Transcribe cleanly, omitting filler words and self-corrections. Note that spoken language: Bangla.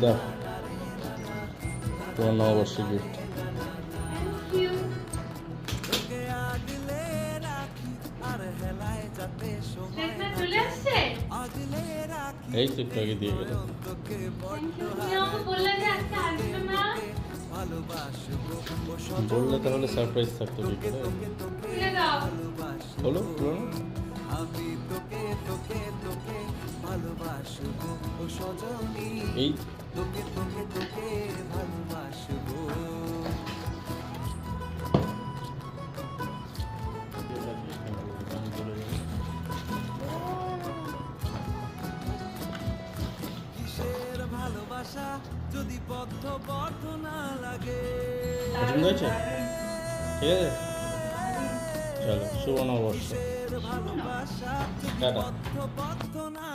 দাও তোমার নববর্ষের গিফট। চলে আসছে। এই তো একটু আগে দিয়ে গেল। তুমি আমাকে বললে যে আজকে আসবে না। বললে তাহলে সারপ্রাইজ থাকতো কি করে। খুলে দাও। হলো পুরো এই ভালোবাসা যদি বদ্ধ না লাগে। পছন্দ হয়েছে? ঠিক আছে, চলো শুভ নববর্ষ। ভালোবাসা টাটা। বদ্ধ না